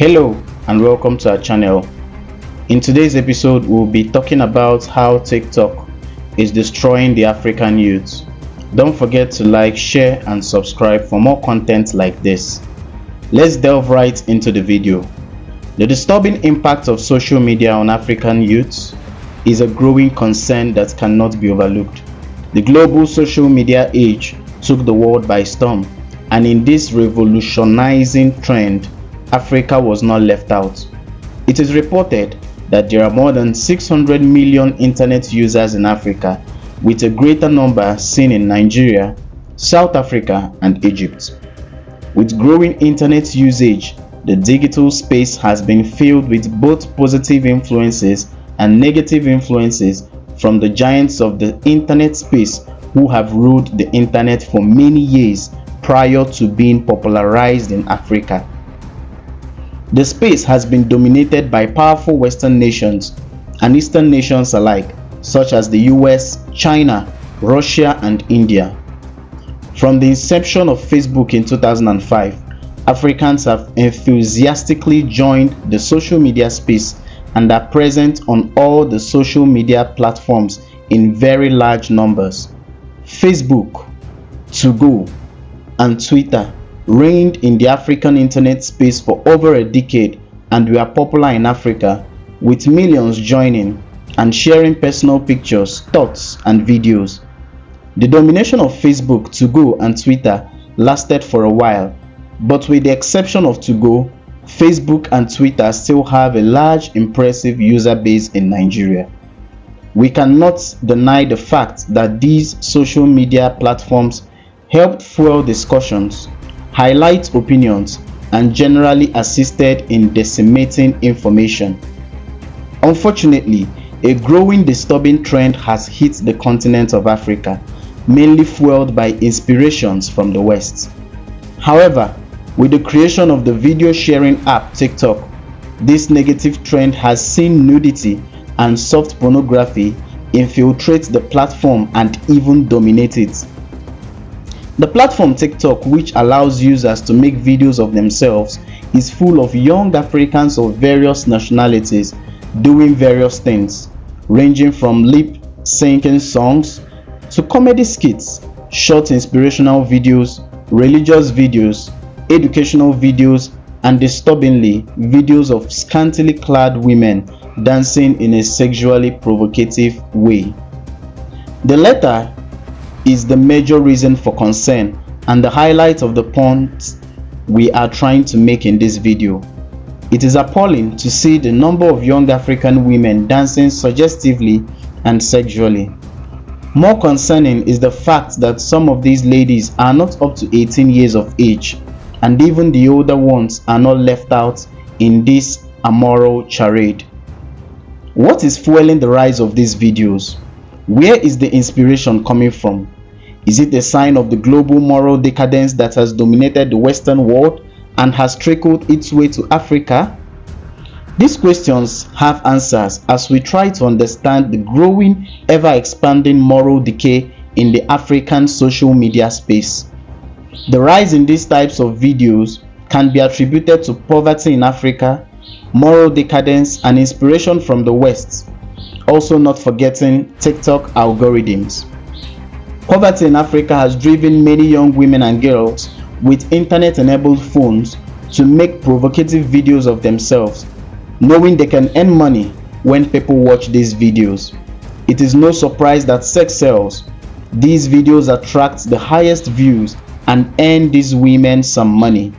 Hello and welcome to our channel. In today's episode, we'll be talking about how TikTok is destroying the African youth. Don't forget to like, share and subscribe for more content like this. Let's delve right into the video. The disturbing impact of social media on African youths is a growing concern that cannot be overlooked. The global social media age took the world by storm, and in this revolutionizing trend, Africa was not left out. It is reported that there are more than 600 million internet users in Africa, with a greater number seen in Nigeria, South Africa, and Egypt. With growing internet usage, the digital space has been filled with both positive influences and negative influences from the giants of the internet space who have ruled the internet for many years prior to being popularized in Africa. The space has been dominated by powerful Western nations and Eastern nations alike, such as the US, China, Russia, and India. From the inception of Facebook in 2005, Africans have enthusiastically joined the social media space and are present on all the social media platforms in very large numbers. Facebook, 2go, and Twitter reigned in the African internet space for over a decade and were popular in Africa, with millions joining and sharing personal pictures, thoughts, and videos. The domination of Facebook, 2go, and Twitter lasted for a while, but with the exception of 2go, Facebook and Twitter still have a large, impressive user base in Nigeria. We cannot deny the fact that these social media platforms helped fuel discussions, highlight opinions, and generally assisted in disseminating information. Unfortunately, a growing disturbing trend has hit the continent of Africa, mainly fueled by inspirations from the West. However, with the creation of the video sharing app TikTok, this negative trend has seen nudity and soft pornography infiltrate the platform and even dominate it. The platform TikTok, which allows users to make videos of themselves, is full of young Africans of various nationalities doing various things, ranging from lip-syncing songs to comedy skits, short inspirational videos, religious videos, educational videos, and disturbingly, videos of scantily clad women dancing in a sexually provocative way. The latter is the major reason for concern and the highlight of the point we are trying to make in this video. It is appalling to see the number of young African women dancing suggestively and sexually. More concerning is the fact that some of these ladies are not up to 18 years of age, and even the older ones are not left out in this amoral charade. What is fueling the rise of these videos? Where is the inspiration coming from? Is it a sign of the global moral decadence that has dominated the Western world and has trickled its way to Africa? These questions have answers as we try to understand the growing, ever-expanding moral decay in the African social media space. The rise in these types of videos can be attributed to poverty in Africa, moral decadence, and inspiration from the West, also not forgetting TikTok algorithms. Poverty in Africa has driven many young women and girls with internet-enabled phones to make provocative videos of themselves, knowing they can earn money when people watch these videos. It is no surprise that sex sells. These videos attract the highest views and earn these women some money.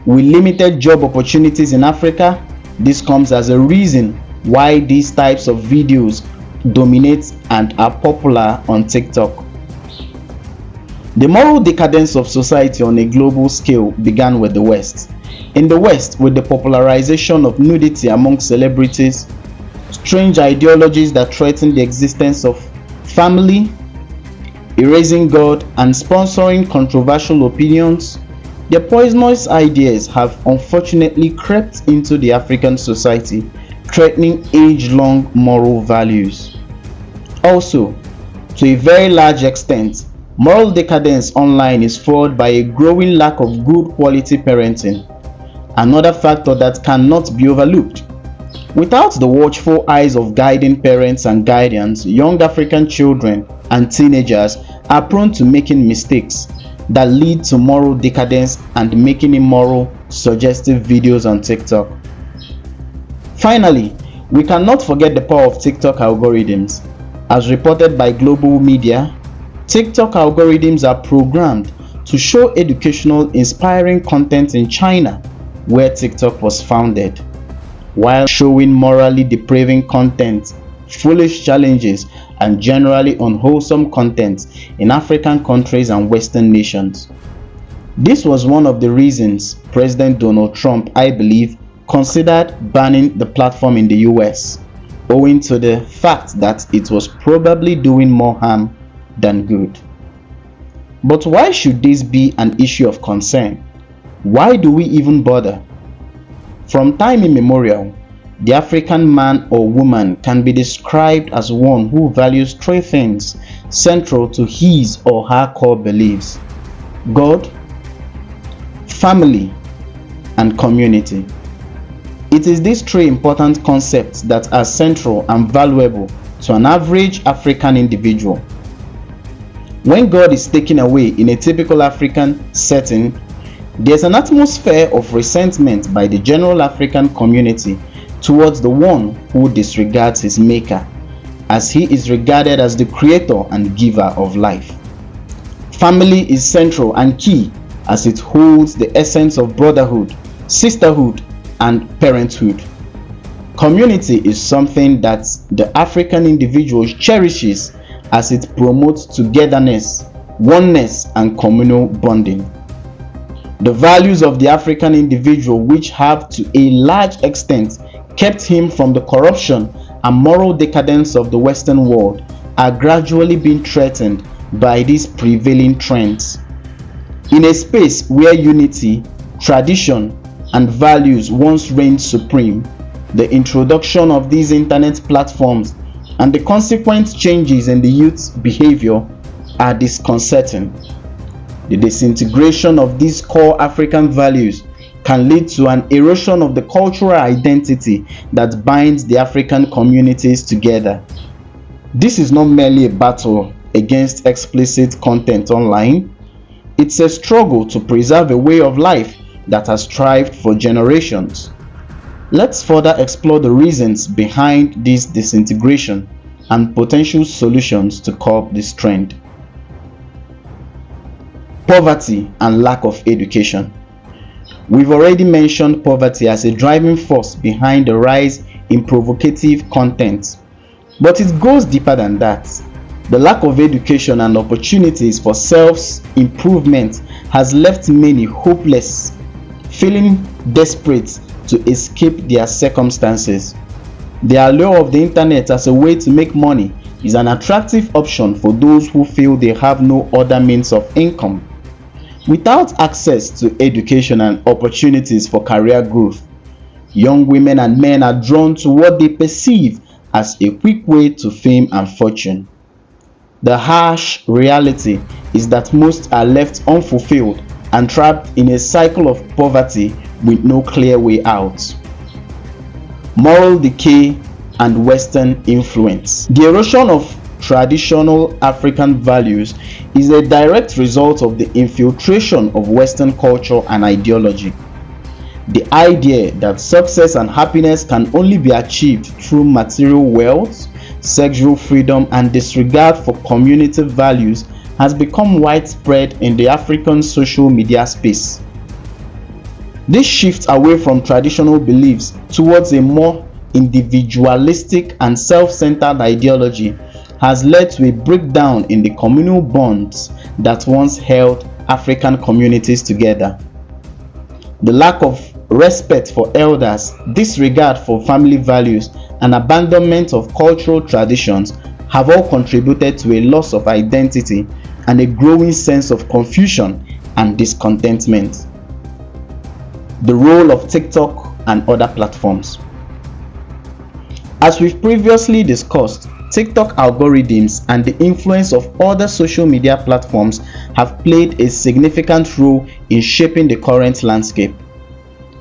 With limited job opportunities in Africa, this comes as a reason why these types of videos dominate and are popular on TikTok. The moral decadence of society on a global scale began with the West. In the West, with the popularization of nudity among celebrities, strange ideologies that threaten the existence of family, erasing God, and sponsoring controversial opinions, their poisonous ideas have unfortunately crept into the African society, threatening age-long moral values. Also, to a very large extent, moral decadence online is fueled by a growing lack of good quality parenting. another factor that cannot be overlooked. Without the watchful eyes of guiding parents and guardians, young African children and teenagers are prone to making mistakes that lead to moral decadence and making immoral, suggestive videos on TikTok. Finally, we cannot forget the power of TikTok algorithms. As reported by global media, TikTok algorithms are programmed to show educational, inspiring content in China, where TikTok was founded, while showing morally depraving content, foolish challenges, and generally unwholesome content in African countries and Western nations. This was one of the reasons President Donald Trump, I believe, considered banning the platform in the US, owing to the fact that it was probably doing more harm than good. But why should this be an issue of concern? Why do we even bother? From time immemorial, the African man or woman can be described as one who values three things central to his or her core beliefs: God, family, and community. It is these three important concepts that are central and valuable to an average African individual. When God is taken away in a typical African setting, there's an atmosphere of resentment by the general African community towards the one who disregards his maker, as he is regarded as the creator and giver of life. Family is central and key, as it holds the essence of brotherhood, sisterhood, and parenthood. Community is something that the African individual cherishes, as it promotes togetherness, oneness, and communal bonding. The values of the African individual, which have to a large extent kept him from the corruption and moral decadence of the Western world, are gradually being threatened by these prevailing trends. In a space where unity, tradition, and values once reigned supreme, the introduction of these internet platforms and the consequent changes in the youth's behavior are disconcerting. The disintegration of these core African values can lead to an erosion of the cultural identity that binds the African communities together. This is not merely a battle against explicit content online. It's a struggle to preserve a way of life that has thrived for generations. Let's further explore the reasons behind this disintegration and potential solutions to curb this trend. Poverty and lack of education. We've already mentioned poverty as a driving force behind the rise in provocative content, but it goes deeper than that. The lack of education and opportunities for self-improvement has left many hopeless, feeling desperate to escape their circumstances. The allure of the internet as a way to make money is an attractive option for those who feel they have no other means of income. Without access to education and opportunities for career growth, young women and men are drawn to what they perceive as a quick way to fame and fortune. The harsh reality is that most are left unfulfilled and trapped in a cycle of poverty with no clear way out. Moral decay and Western influence. The erosion of traditional African values is a direct result of the infiltration of Western culture and ideology. The idea that success and happiness can only be achieved through material wealth, sexual freedom, and disregard for community values has become widespread in the African social media space. This shift away from traditional beliefs towards a more individualistic and self-centered ideology has led to a breakdown in the communal bonds that once held African communities together. The lack of respect for elders, disregard for family values, and abandonment of cultural traditions have all contributed to a loss of identity and a growing sense of confusion and discontentment. The role of TikTok and other platforms. As we've previously discussed, TikTok algorithms and the influence of other social media platforms have played a significant role in shaping the current landscape.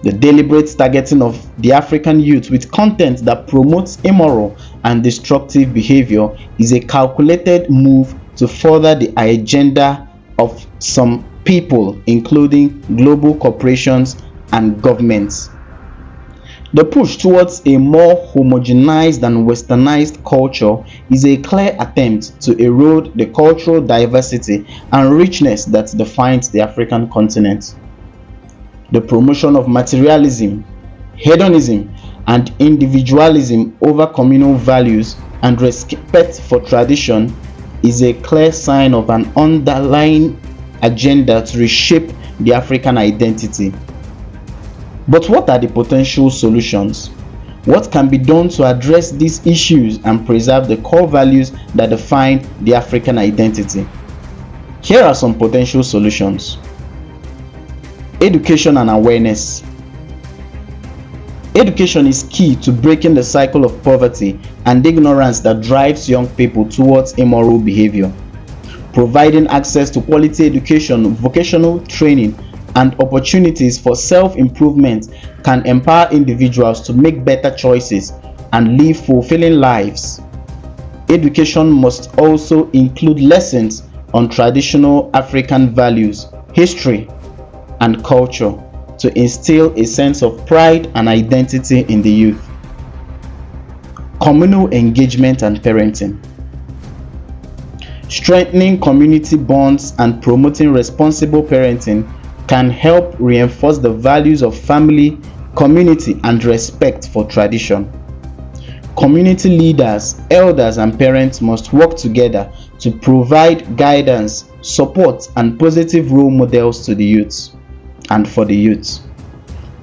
The deliberate targeting of the African youth with content that promotes immoral and destructive behavior is a calculated move to further the agenda of some people, including global corporations and governments. The push towards a more homogenized and westernized culture is a clear attempt to erode the cultural diversity and richness that defines the African continent. The promotion of materialism, hedonism, and individualism over communal values and respect for tradition is a clear sign of an underlying agenda to reshape the African identity. But what are the potential solutions? What can be done to address these issues and preserve the core values that define the African identity? Here are some potential solutions. Education and awareness. Education is key to breaking the cycle of poverty and ignorance that drives young people towards immoral behavior. Providing access to quality education, vocational training, and opportunities for self-improvement can empower individuals to make better choices and live fulfilling lives. Education must also include lessons on traditional African values, history, and culture to instill a sense of pride and identity in the youth. Communal engagement and parenting. Strengthening community bonds and promoting responsible parenting can help reinforce the values of family, community, and respect for tradition. Community leaders, elders, and parents must work together to provide guidance, support, and positive role models to the youths and for the youths.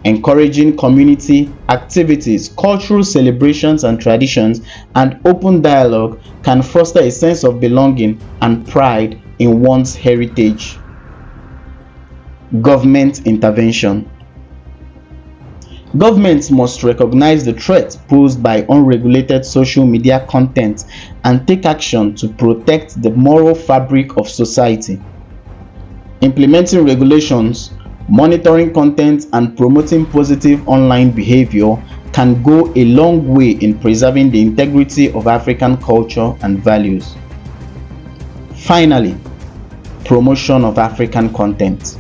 Encouraging community activities, cultural celebrations and traditions, and open dialogue can foster a sense of belonging and pride in one's heritage. Government intervention. Governments must recognize the threat posed by unregulated social media content and take action to protect the moral fabric of society. Implementing regulations, monitoring content, and promoting positive online behavior can go a long way in preserving the integrity of African culture and values. Finally, promotion of African content.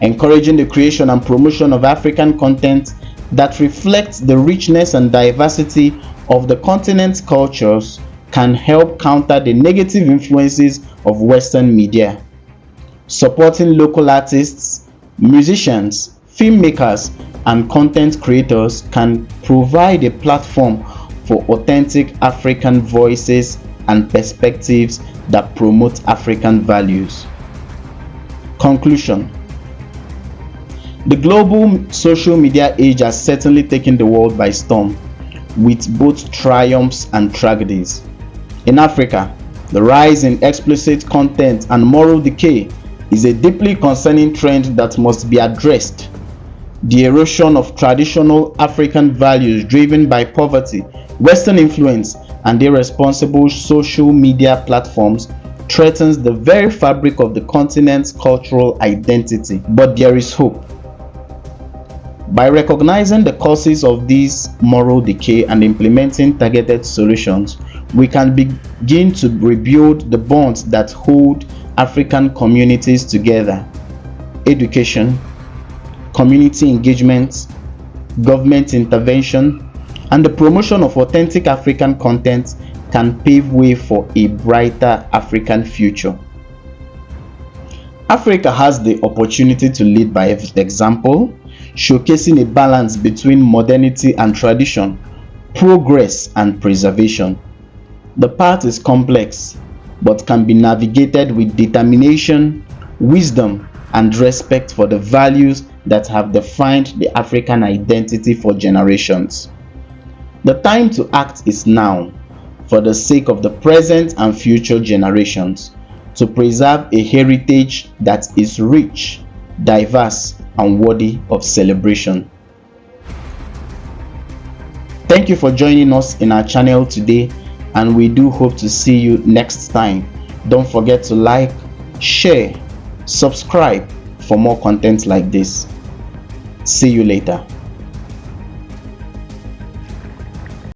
Encouraging the creation and promotion of African content that reflects the richness and diversity of the continent's cultures can help counter the negative influences of Western media. Supporting local artists, musicians, filmmakers, and content creators can provide a platform for authentic African voices and perspectives that promote African values. Conclusion. The global social media age has certainly taken the world by storm, with both triumphs and tragedies. In Africa, the rise in explicit content and moral decay is a deeply concerning trend that must be addressed. The erosion of traditional African values driven by poverty, Western influence, and irresponsible social media platforms threatens the very fabric of the continent's cultural identity. But there is hope. By recognizing the causes of this moral decay and implementing targeted solutions, we can begin to rebuild the bonds that hold African communities together. Education, community engagement, government intervention, and the promotion of authentic African content can pave way for a brighter African future. Africa has the opportunity to lead by example, showcasing a balance between modernity and tradition, progress and preservation. The path is complex, but can be navigated with determination, wisdom, and respect for the values that have defined the African identity for generations. The time to act is now, for the sake of the present and future generations, to preserve a heritage that is rich, diverse, and worthy of celebration. Thank you for joining us in our channel today, and we do hope to see you next time. Don't forget to like, share, subscribe for more content like this. See you later.